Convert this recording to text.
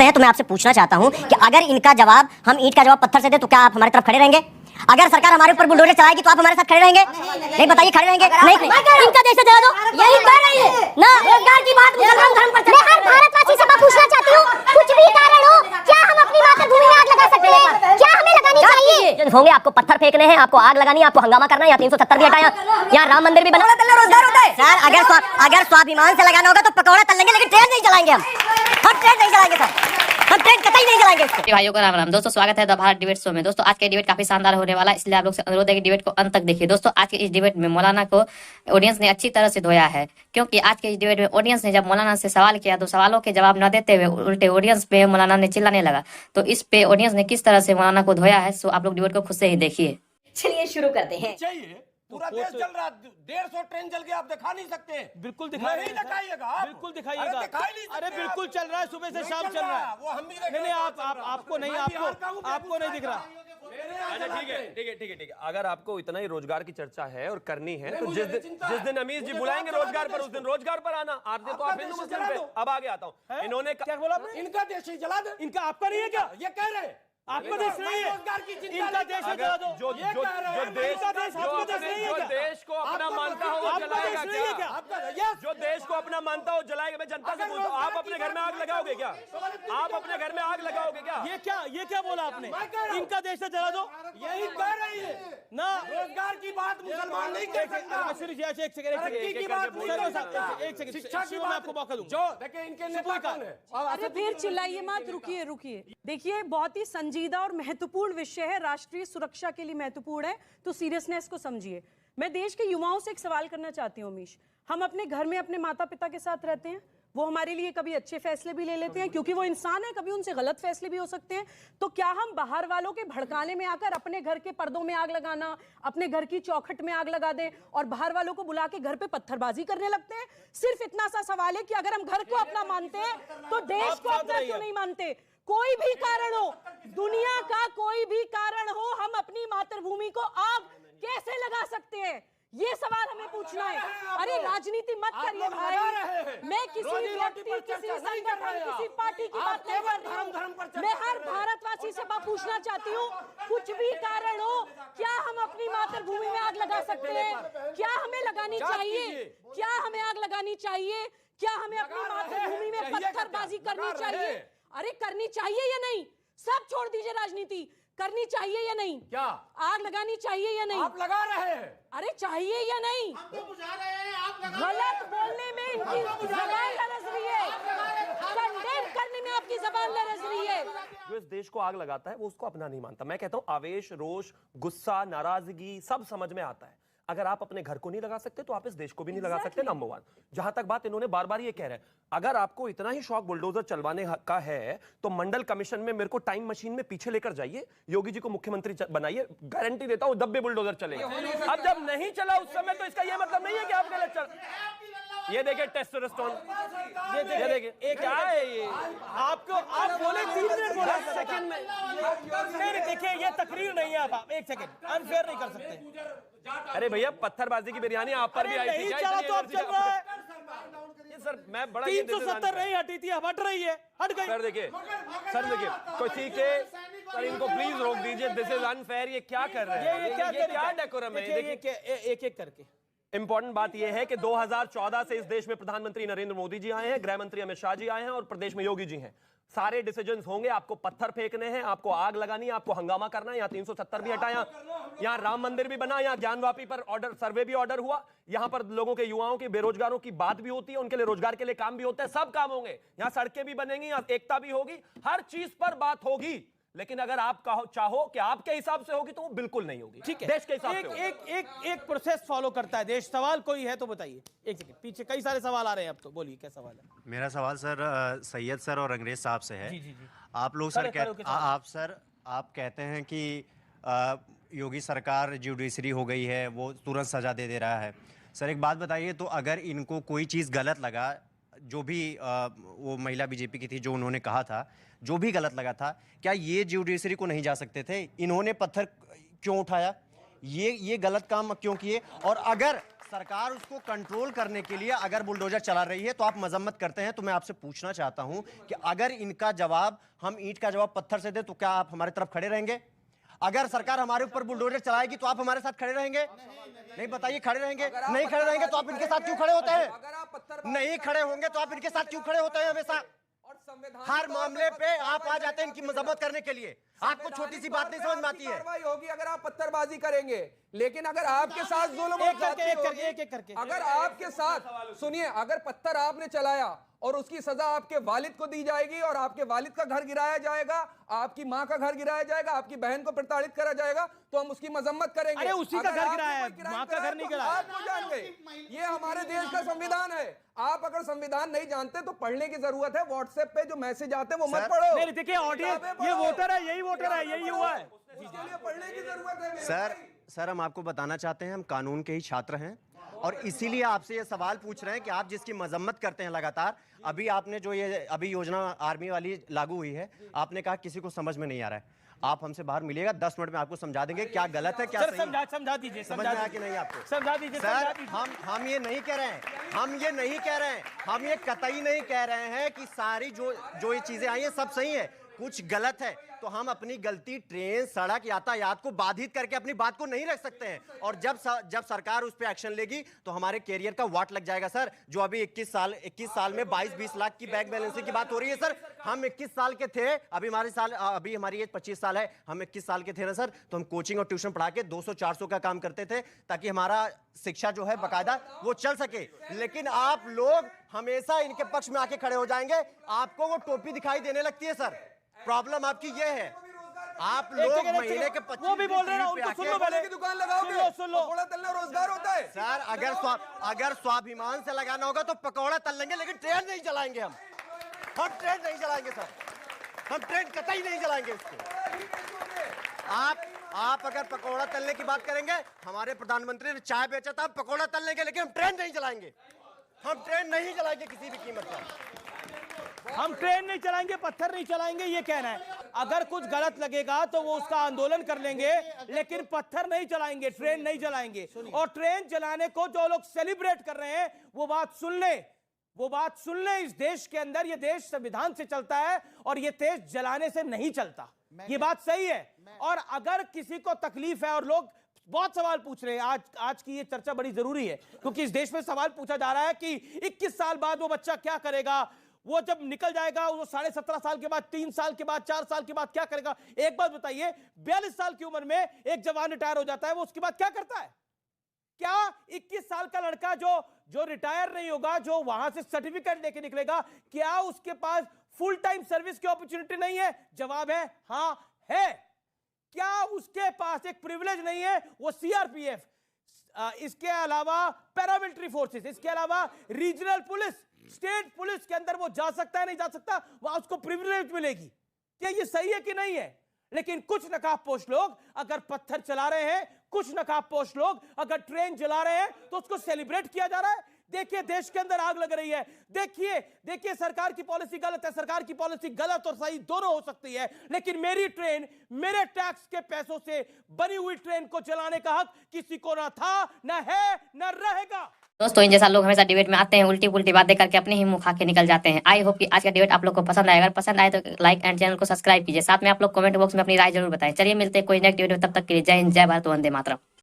हैं तो मैं आपसे पूछना चाहता हूं कि अगर इनका जवाब हम ईंट का जवाब पत्थर से दे तो क्या आप हमारी तरफ खड़े रहेंगे? अगर सरकार हमारे ऊपर बुलडोजर चलाएगी तो आप हमारे साथ खड़े रहेंगे? नहीं, बताइए, खड़े रहेंगे? नहीं, इनका देश से जला दो, यही कर रही है ना। रोजगार की बात मुसलमान धर्म पर। मैं हर भारतवासी से पूछना चाहती हूँ, कुछ भी कारण हो, क्या हम अपनी मातृभूमि में आग लगा सकते हैं? क्या हमें लगानी चाहिए? होंगे आपको पत्थर फेंकने हैं, आपको आग लगानी है, आपको हंगामा करना है, या 370 भी हटाया, यहाँ राम मंदिर भी बना, रोजगार होता है। सर, अगर स्वाभिमान से लगाना होगा तो पकौड़ा तल लेंगे, लेकिन ट्रेन नहीं चलाएंगे। हम ट्रेन नहीं चलाएंगे सर, हम ट्रेन कतई नहीं चलाएंगे। भाइयों को राम राम। दोस्तों स्वागत है द भारत डिबेट शो में। दोस्तों आज के डिबेट काफी शानदार होने वाला है, इसलिए आप लोग से अनुरोध है कि डिबेट को अंत तक देखिए। दोस्तों आज के इस डिबेट में मौलाना को ऑडियंस ने अच्छी तरह से धोया है, क्योंकि आज के इस डिबेट में ऑडियंस ने जब मौलाना से सवाल किया तो सवालों के जवाब न देते हुए उल्टे ऑडियंस पे मौलाना ने चिल्लाने लगा। तो इस पे ऑडियंस ने किस तरह से मौलाना को धोया है, सो आप लोग डिबेट को खुद से ही देखिए। चलिए शुरू करते हैं। चाहिए पूरा देश चल रहा, 150 ट्रेन चल के आप दिखा नहीं सकते। बिल्कुल दिखाइएगा, नहीं दिखाइएगा, बिल्कुल दिखाइएगा। अरे बिल्कुल चल रहा है, सुबह से शाम चल रहा है। वो हम भी नहीं आपको नहीं, आपको नहीं दिख रहा। अच्छा ठीक है। अगर आपको इतना ही रोजगार की चर्चा है और करनी है तो जिस दिन अमीर जी बुलाएंगे रोजगार पर, उस दिन रोजगार पर आना। आप देखो, आप हिंदू मुस्लिम पे। अब आगे आता हूँ, इन्होंने क्या बोला आपने? इनका देश ही जला दे। इनका आपका नहीं है क्या? ये कह रहे हैं आपका देश नहीं है, रोजगार की चिंता। इनका देश है, जला दो। जो देश को अपना मानता हो वो जलाएगा क्या? जो देश को अपना मानता हो जलाएगा। मैं जनता से पूछता हूं, आप अपने घर में आग लगाओगे क्या? आप अपने घर में आग लगाओगे क्या? ये क्या बोला आपने? इनका देश है, जला दो। यही कह रही है ना, रोजगार की बात मुसलमान नहीं कर सकता। एक सेकंड शिक्षा की बात आपको मौका दूंगा। जो देखिए इनके नेता कौन है? अरे फिर चिल्लाइए मत, रुकिए। देखिए बहुत ही संजीदा और महत्वपूर्ण विषय है, राष्ट्रीय सुरक्षा के लिए महत्वपूर्ण है, तो सीरियसनेस को समझिए। मैं देश के युवाओं से एक सवाल करना चाहती हूँ अमीश। हम अपने घर में अपने माता पिता के साथ रहते हैं, वो हमारे लिए कभी अच्छे फैसले भी ले लेते हैं क्योंकि वो इंसान है, कभी उनसे गलत फैसले भी हो सकते हैं। तो क्या हम बाहर वालों के भड़काने में आकर अपने घर के पर्दों में आग लगाना, अपने घर की चौखट में आग लगा दें और बाहर वालों को बुला के घर पे पत्थरबाजी करने लगते हैं? सिर्फ इतना सा सवाल है कि अगर हम घर को अपना मानते हैं तो देश को अपना क्यों नहीं मानते? कोई भी कारण हो, दुनिया का कोई भी कारण हो, हम अपनी मातृभूमि को आग कैसे लगा सकते हैं? ये सवाल हमें पूछना है। अरे राजनीति मत करिए भाई, मैं किसी व्यक्ति, किसी संगठन, किसी पार्टी की बात नहीं कर रही हूँ। मैं हर भारतवासी से पूछना चाहती हूँ, कुछ भी कारण हो, क्या हम अपनी मातृभूमि में आग लगा सकते हैं? क्या हमें लगानी चाहिए? क्या हमें आग लगानी चाहिए? क्या हमें अपनी मातृभूमि में पत्थरबाजी करनी चाहिए? अरे करनी चाहिए या नहीं? सब छोड़ दीजिए राजनीति, करनी चाहिए या नहीं? क्या आग लगानी चाहिए या नहीं? आप लगा रहे हैं। अरे चाहिए या नहीं? गलत बोलने में इनकी जबान लरज रही है, कंडेम करने में आपकी जबान लरज रही है। जो इस देश को आग लगाता है वो उसको अपना नहीं मानता। मैं कहता हूँ आवेश, रोष, गुस्सा, नाराजगी सब समझ में आता है। अगर आप अपने घर को नहीं लगा सकते तो आप इस देश को भी नहीं लगा सकते। Number one. जहां तक बात, इन्होंने बार बार ये कह रहे हैं, अगर आपको इतना ही शौक बुलडोजर चलवाने का है तो मंडल कमीशन में मेरे को टाइम मशीन में पीछे लेकर जाइए, योगी जी को मुख्यमंत्री बनाइए, गारंटी देता हूं दब्बे बुलडोजर चलेगा। अब जब नहीं चला उस समय तो इसका यह मतलब नहीं है कि आप गलत चल। ये देखिए टेस्टोस्टेरोन, ये देखिए क्या है ये? आपको आप बोले 3 मिनट बोला सेकंड में। नहीं देखिए, ये तकरीर नहीं है। आप एक सेकंड अनफेयर नहीं कर सकते। अरे भैया पत्थरबाजी की बिरयानी आप पर भी आई थी। नहीं चला तो अब चल रहा है। ये सर मैं बड़ा 370 नहीं हटी थी, अब हट रही है, हट गई। सर देखिए कोई ठीक है सर, इनको प्लीज रोक दीजिए। This is unfair. ये क्या कर रहे हैं? ये क्या डेकोरम है? एक करके। इंपॉर्टेंट बात यह है कि 2014 से इस देश में प्रधानमंत्री नरेंद्र मोदी जी आए हैं, गृह मंत्री अमित शाह जी आए हैं और प्रदेश में योगी जी हैं। सारे डिसीजंस होंगे, आपको पत्थर फेंकने हैं, आपको आग लगानी है, आपको हंगामा करना है। यहाँ 370 भी हटाया, यहाँ राम मंदिर भी बना, यहाँ ज्ञानवापी पर ऑर्डर, सर्वे भी ऑर्डर हुआ, यहाँ पर लोगों के, युवाओं के, बेरोजगारों की बात भी होती है, उनके लिए रोजगार के लिए काम भी होता है, सब काम होंगे। यहाँ सड़कें भी बनेंगी, यहाँ एकता भी होगी, हर चीज पर बात होगी। लेकिन अगर आप चाहो कि आपके हिसाब से होगी तो वो बिल्कुल नहीं होगी। ठीक है, देश के हिसाब से एक प्रोसेस फॉलो करता है देश। सवाल कोई है तो बताइए। एक सेकंड, पीछे कई सारे सवाल आ रहे हैं, अब तो बोलिए क्या सवाल है। मेरा सवाल सर सैयद सर और अंग्रेज साहब से है। जी। आप लोग सर आप कहते हैं कि योगी सरकार जुडिशरी हो गई है, वो तुरंत सजा दे रहा है। सर एक बात बताइए, तो अगर इनको कोई चीज़ गलत लगा, जो भी वो महिला बीजेपी की थी, जो उन्होंने कहा था, जो भी गलत लगा था, क्या ये जुडिशरी को नहीं जा सकते थे? इन्होंने पत्थर क्यों उठाया? ये गलत काम क्यों किए? और सरकार उसको कंट्रोल करने के लिए अगर बुलडोजर चला रही है तो आप मजम्मत करते हैं। तो मैं आपसे पूछना चाहता हूं कि अगर इनका जवाब हम ईंट का जवाब पत्थर से दे तो क्या आप हमारी तरफ खड़े रहेंगे? अगर सरकार हमारे ऊपर बुलडोजर चलाएगी तो आप हमारे साथ खड़े रहेंगे? नहीं बताइए, खड़े रहेंगे? नहीं खड़े रहेंगे तो आप इनके साथ क्यों खड़े होते हैं? नहीं खड़े होंगे तो आप इनके साथ क्यों खड़े होते हैं? हमेशा हर मामले पे आप आ जाते हैं इनकी मजम्मत करने के लिए। आपको छोटी सी बात नहीं समझ में आती है। कार्रवाई होगी अगर आप पत्थरबाजी करेंगे, लेकिन अगर आपके साथ जुल्म और एक करके अगर आपके साथ सुनिए, अगर पत्थर आपने चलाया और उसकी सजा आपके वालिद को दी जाएगी और आपके वालिद का घर गिराया जाएगा, आपकी मां का घर गिराया जाएगा, आपकी बहन को प्रताड़ित करा जाएगा, तो हम उसकी मजम्मत करेंगे। अरे उसी का घर गिराया है, मां का घर नहीं गिराया। आपको जान गए, ये हमारे देश का संविधान है। आप अगर संविधान नहीं जानते तो पढ़ने की जरूरत है। व्हाट्सएप पे जो मैसेज आते हैं वो मत पढ़ो। नहीं देखिए ऑडियंस, ये वोटर है, यही वोटर है, यही हुआ है। इसके लिए पढ़ने की जरूरत है मेरे सर हम आपको बताना चाहते हैं हम कानून के ही छात्र हैं और इसीलिए आपसे ये सवाल पूछ रहे हैं कि आप जिसकी मजम्मत करते हैं लगातार, अभी आपने जो ये अभी योजना आर्मी वाली लागू हुई है, आपने कहा किसी को समझ में नहीं आ रहा है। आप हमसे बाहर मिलिएगा, 10 मिनट में आपको समझा देंगे क्या गलत है क्या सही है। समझा दीजिए, समझ में आया कि नहीं आपको? समझा दीजिए सर हम ये नहीं कह रहे हैं, हम ये नहीं कह रहे हैं, हम ये कतई नहीं कह रहे हैं कि सारी जो ये चीजें आई हैं सब सही है, कुछ गलत है तो हम अपनी गलती ट्रेन सड़क यातायात को बाधित करके अपनी बात को नहीं रख सकते हैं। और जब सरकार उस पर एक्शन लेगी तो हमारे कैरियर का वाट लग जाएगा सर। जो अभी 21 साल में 22-20 लाख की बैंक बैलेंसिंग की बात हो रही है सर, हम 21 साल के थे, अभी हमारी एज 25 साल है, हम 21 साल के थे ना सर, तो हम कोचिंग और ट्यूशन पढ़ा के 200-400 का काम करते थे ताकि हमारा शिक्षा जो है बकायदा वो चल सके। लेकिन आप लोग हमेशा इनके पक्ष में आके खड़े हो जाएंगे, आपको वो टोपी दिखाई देने लगती है सर। प्रॉब्लम आपकी ये है, आप लोग महीने के 25 वो भी बोल रहे हैं, उनको सुन लो पहले। की दुकान लगाओगे, सुन लो। पकौड़ा तलना रोजगार होता है सर। अगर स्वाभिमान से लगाना होगा तो पकौड़ा तल लेंगे, लेकिन ट्रेन नहीं चलाएंगे हम ट्रेन नहीं चलाएंगे सर, हम ट्रेन कतई नहीं चलाएंगे इसको। आप अगर पकौड़ा तलने की बात करेंगे, हमारे प्रधानमंत्री ने चाय बेचा था, हम पकौड़ा तल लेंगे, लेकिन हम ट्रेन नहीं चलाएंगे, हम ट्रेन नहीं चलाएंगे किसी भी कीमत पर। हम ट्रेन नहीं चलाएंगे, पत्थर नहीं चलाएंगे, ये कहना है। अगर कुछ गलत लगेगा तो वो उसका आंदोलन कर लेंगे, लेकिन पत्थर नहीं चलाएंगे, ट्रेन नहीं चलाएंगे। और ट्रेन चलाने को जो लोग सेलिब्रेट कर रहे हैं वो बात सुन ले, इस देश के अंदर ये देश संविधान से चलता है और ये देश जलाने से नहीं चलता, ये बात सही है। और अगर किसी को तकलीफ है, और लोग बहुत सवाल पूछ रहे हैं, आज की ये चर्चा बड़ी जरूरी है क्योंकि इस देश में सवाल पूछा जा रहा है कि 21 साल बाद वो बच्चा क्या करेगा, वो जब निकल जाएगा, वो 17.5 साल के बाद, 3 साल के बाद, 4 साल के बाद क्या करेगा। एक बात बताइए, 42 साल की उम्र में एक जवान रिटायर हो जाता है, वो उसके बाद क्या करता है? क्या 21 साल का लड़का जो रिटायर नहीं होगा, जो वहां से सर्टिफिकेट लेके निकलेगा, क्या उसके पास फुल टाइम सर्विस की अपॉर्चुनिटी नहीं है? जवाब है हाँ है। क्या उसके पास एक प्रिविलेज नहीं है, वो सीआरपीएफ, इसके अलावा पैरामिलिट्री फोर्सेस, इसके अलावा रीजनल पुलिस, स्टेट पुलिस के अंदर वो जा सकता है, नहीं जा सकता, वहां उसको प्रिविलेज मिलेगी? क्या ये सही है कि नहीं है? लेकिन कुछ नकाबपोश लोग अगर पत्थर चला रहे हैं, कुछ नकाबपोश लोग अगर ट्रेन चला रहे हैं तो उसको सेलिब्रेट किया जा रहा है। देखिए देश के अंदर आग लग रही है, देखिए सरकार की पॉलिसी गलत है, सरकार की पॉलिसी गलत और सही दोनों हो सकती है, लेकिन मेरी ट्रेन, मेरे टैक्स के पैसों से बनी हुई ट्रेन को चलाने का हक किसी को ना था, ना है, ना रहेगा। दोस्तों इन जैसा लोग हमेशा डिबेट में आते हैं, उल्टी पुल्टी बातें करके अपने ही मुंह खा के निकल जाते हैं। आई होप कि आज का डिबेट आप लोग को पसंद आए। अगर पसंद आए तो लाइक एंड चैनल को सब्सक्राइब कीजिए। साथ में आप लोग कमेंट बॉक्स में अपनी राय जरूर बताएं। चलिए मिलते हैं कोई नेक्स्ट वीडियो, तब तक के लिए जय हिंद, जय भारत, वंदे मातरम।